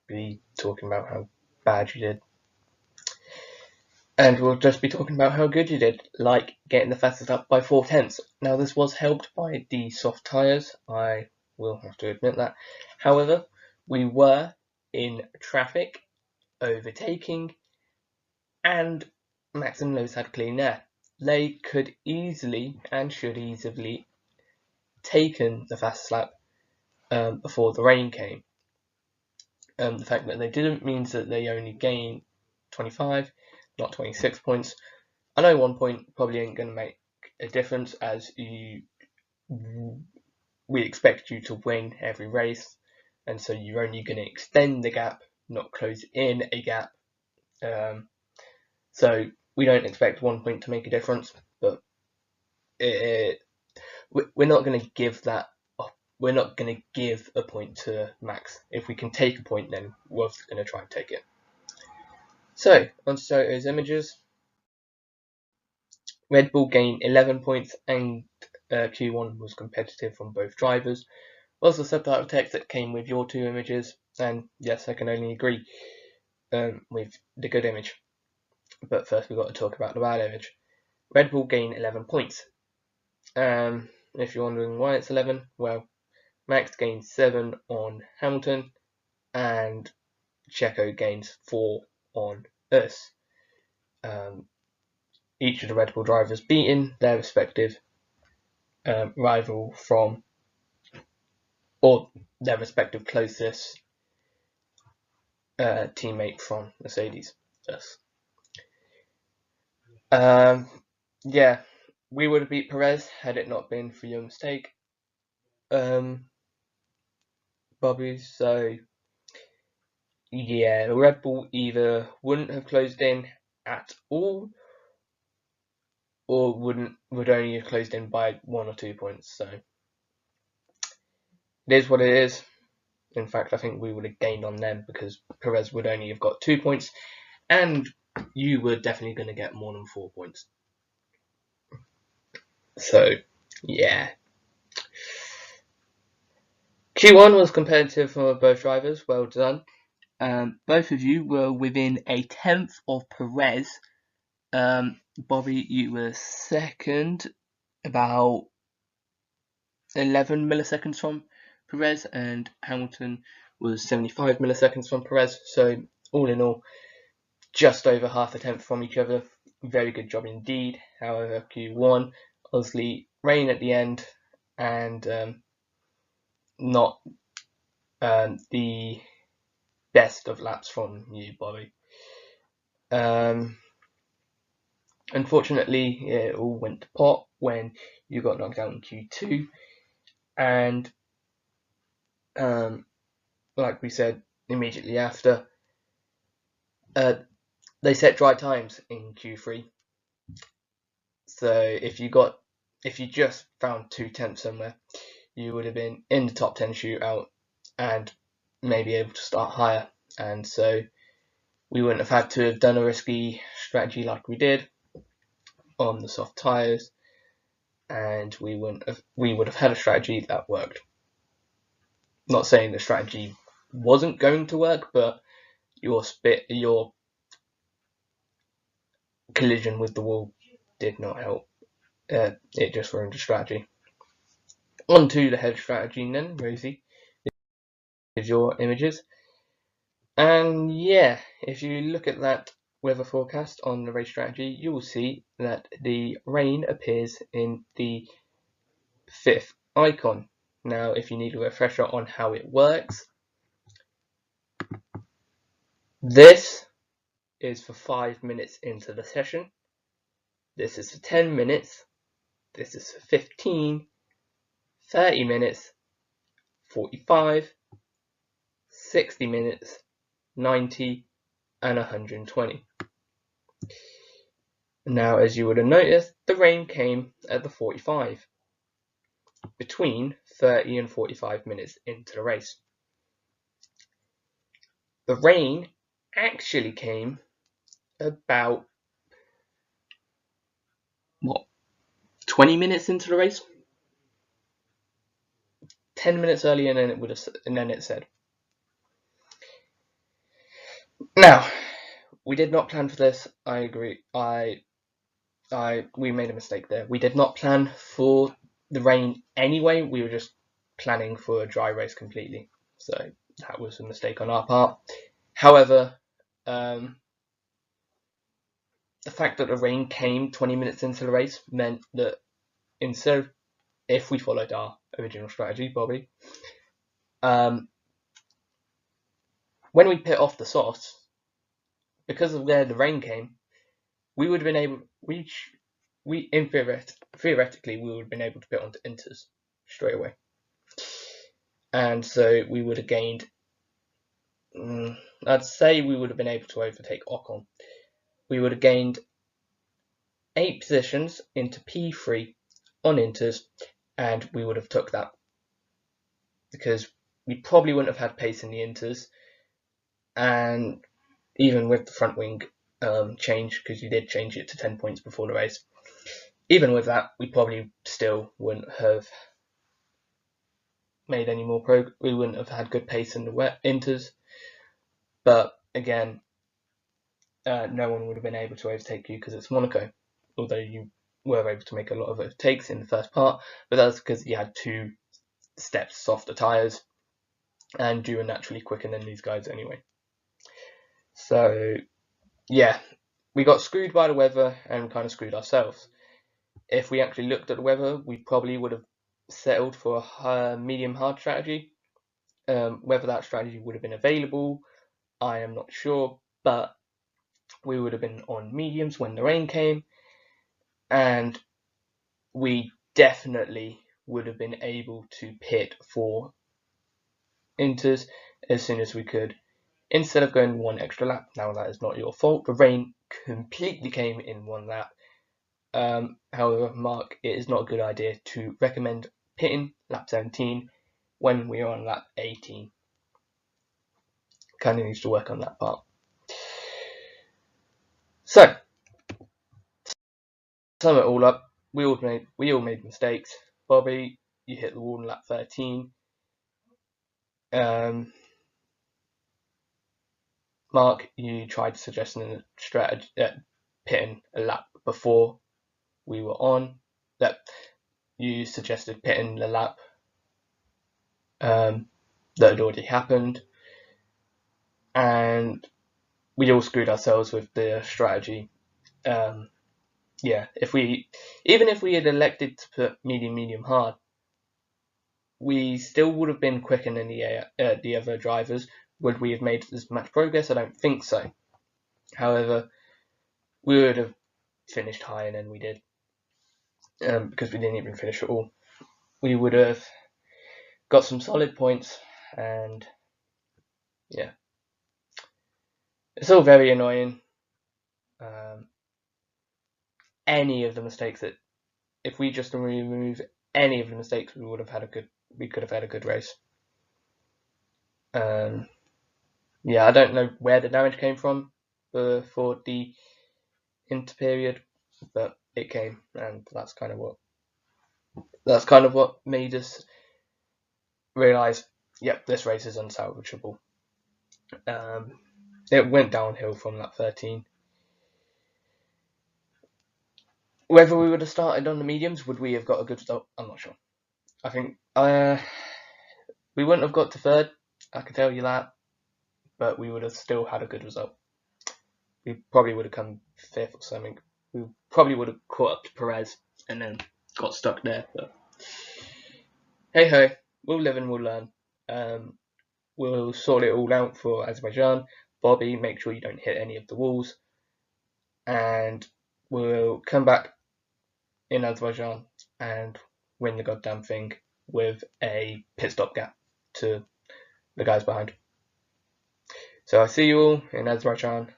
be talking about how bad you did. And we'll just be talking about how good you did, like getting the fastest lap by 4/10. Now, this was helped by the soft tyres, I will have to admit that. However, we were in traffic, overtaking, and Max and Lewis had clean air. They could easily and should easily taken the fastest lap before the rain came. The fact that they didn't means that they only gained 25, not 26 points. I know 1 point probably ain't going to make a difference, as we expect you to win every race, and so you're only going to extend the gap, not close in a gap. So we don't expect 1 point to make a difference, but we're not going to give that. We're not going to give a point to Max. If we can take a point, then we're going to try and take it. So, on to Soto's images. Red Bull gained 11 points, and Q1 was competitive from both drivers. Was the subtitle text that came with your 2 images, and yes, I can only agree with the good image. But first we've got to talk about the bad image. Red Bull gained 11 points. If you're wondering why it's 11, well, Max gains 7 on Hamilton, and Checo gains 4 on us. Each of the Red Bull drivers beating their respective rival from, or their respective closest teammate from Mercedes. Yes. Yeah, we would have beat Perez had it not been for your mistake, Bobbi. So yeah, Red Bull either wouldn't have closed in at all, or would only have closed in by 1 or 2 points. So it is what it is. In fact, I think we would have gained on them, because Perez would only have got 2 points, and you were definitely going to get more than 4 points. So yeah. Q1 was competitive for both drivers. Well done. Both of you were within a 1/10 of Perez. Bobbi, you were second, about 11 milliseconds from Perez, and Hamilton was 75 milliseconds from Perez. So all in all, just over half a tenth from each other. Very good job indeed. However, Q1, obviously rain at the end, and not the best of laps from you, Bobbi. Unfortunately, it all went to pot when you got knocked out in Q2, and like we said immediately after, they set dry times in Q3. So if you just found 2/10 somewhere, you would have been in the top 10 shootout and maybe able to start higher. And so we wouldn't have had to have done a risky strategy like we did on the soft tyres, and we would have had a strategy that worked. Not saying the strategy wasn't going to work, but your collision with the wall did not help. It just ruined the strategy. On to the head strategy then, Rosie. Is your images. And yeah, if you look at that weather forecast on the race strategy, you will see that the rain appears in the 5th icon. Now, if you need a refresher on how it works, this is for 5 minutes into the session. This is for 10 minutes. This is for 15, 30 minutes, 45, 60 minutes, 90, and 120. Now, as you would have noticed, the rain came at the 45, between 30 and 45 minutes into the race. The rain actually came about, 20 minutes into the race? 10 minutes earlier, and then it said. Now, we did not plan for this. I agree. We made a mistake there. We did not plan for the rain anyway. We were just planning for a dry race completely. So that was a mistake on our part. However, the fact that the rain came 20 minutes into the race meant that instead of, if we followed our original strategy, Bobbi, when we pit off the softs, because of where the rain came, we would have been able, theoretically, we would have been able to pit onto inters straight away. And so we would have gained, I'd say we would have been able to overtake Ocon. We would have gained 8 positions into P3 on inters, and we would have took that because we probably wouldn't have had pace in the inters, and even with the front wing change, because you did change it to 10 points before the race, even with that, we probably still wouldn't have made any more progress. We wouldn't have had good pace in the wet inters, but again, no one would have been able to overtake you because it's Monaco, although you were able to make a lot of overtakes in the first part, but that's because you had 2 steps softer tyres, and you were naturally quicker than these guys anyway. So yeah, we got screwed by the weather and kind of screwed ourselves. If we actually looked at the weather, we probably would have settled for a medium hard strategy. Whether that strategy would have been available, I am not sure, but we would have been on mediums when the rain came, and we definitely would have been able to pit for inters as soon as we could, instead of going 1 extra lap. Now, that is not your fault. The rain completely came in 1 lap. However, Mark, it is not a good idea to recommend pitting lap 17 when we are on lap 18. Kind of needs to work on that part. So, to sum it all up, we all made mistakes. Bobbi, you hit the wall in lap 13. Mark, you tried suggesting a strategy, pitting a lap before we were on. That you suggested pitting the lap that had already happened, and we all screwed ourselves with the strategy. Yeah, even if we had elected to put medium hard, we still would have been quicker than the other drivers. Would we have made as much progress? I don't think so. However, we would have finished higher than we did, because we didn't even finish at all. We would have got some solid points, and yeah, it's all very annoying. Any of the mistakes that, if we just remove any of the mistakes, we could have had a good race. Yeah, I don't know where the damage came from for the interperiod, but it came, and that's kind of what made us realise, yep, this race is unsalvageable. It went downhill from that 13. Whether we would have started on the mediums, would we have got a good result? I'm not sure. I think we wouldn't have got to third, I can tell you that, but we would have still had a good result. We probably would have come fifth or something. We probably would have caught up to Perez and then got stuck there. But hey ho, we'll live and we'll learn. We'll sort it all out for Azerbaijan. Bobbi, make sure you don't hit any of the walls, and we'll come back in Azerbaijan and win the goddamn thing with a pit stop gap to the guys behind. So I'll see you all in Azerbaijan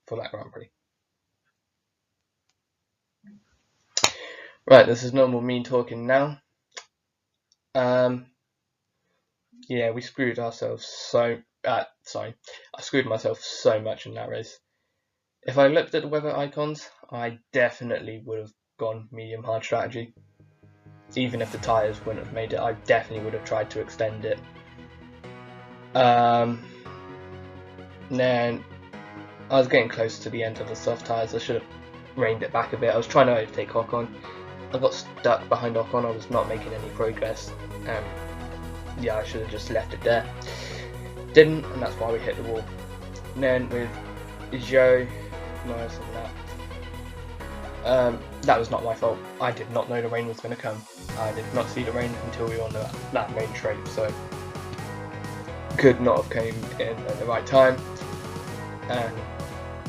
for that Grand Prix. Right, this is normal me talking now. Yeah, we screwed ourselves I screwed myself so much in that race. If I looked at the weather icons, I definitely would have gone medium hard strategy. Even if the tyres wouldn't have made it, I definitely would have tried to extend it. Then I was getting close to the end of the soft tyres. I should have reined it back a bit. I was trying to overtake Ocon. I got stuck behind Ocon. I was not making any progress. Yeah, I should have just left it there. Didn't, and that's why we hit the wall. And then with Joe, Norris and that was not my fault. I did not know the rain was going to come. I did not see the rain until we were on that main straight, so could not have came in at the right time. And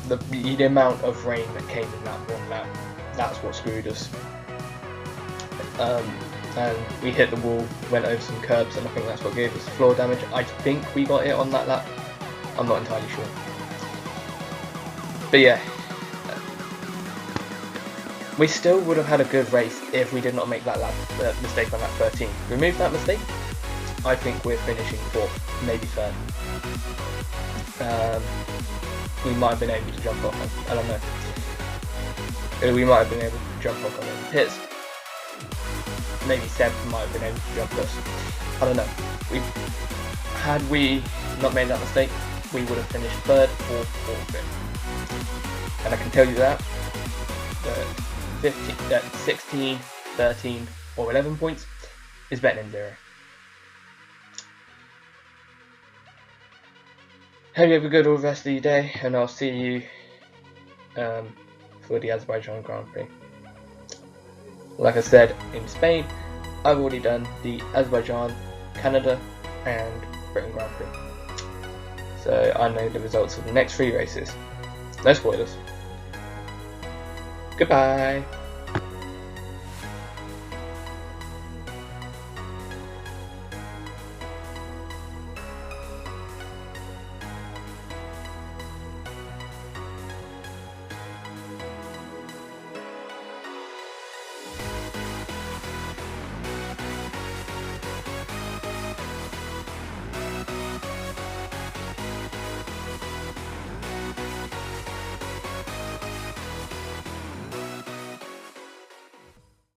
the amount of rain that came in that one lap, that's what screwed us. And we hit the wall, went over some curbs, and I think that's what gave us the floor damage. I think we got it on that lap. I'm not entirely sure. But yeah, we still would have had a good race if we did not make that mistake on that 13. Remove that mistake, I think we're finishing 4th, maybe 3rd. We might have been able to jump off on, I don't know. We might have been able to jump off on the pits. Maybe Seb might have been able to jump us. I don't know. Had we not made that mistake, we would have finished 3rd, 4th, or 5th. And I can tell you that 16, 13, or 11 points is better than 0. Hope you have a good all the rest of your day, and I'll see you for the Azerbaijan Grand Prix. Like I said, in Spain, I've already done the Azerbaijan, Canada, and Britain Grand Prix. So I know the results of the next 3 races. No spoilers. Goodbye.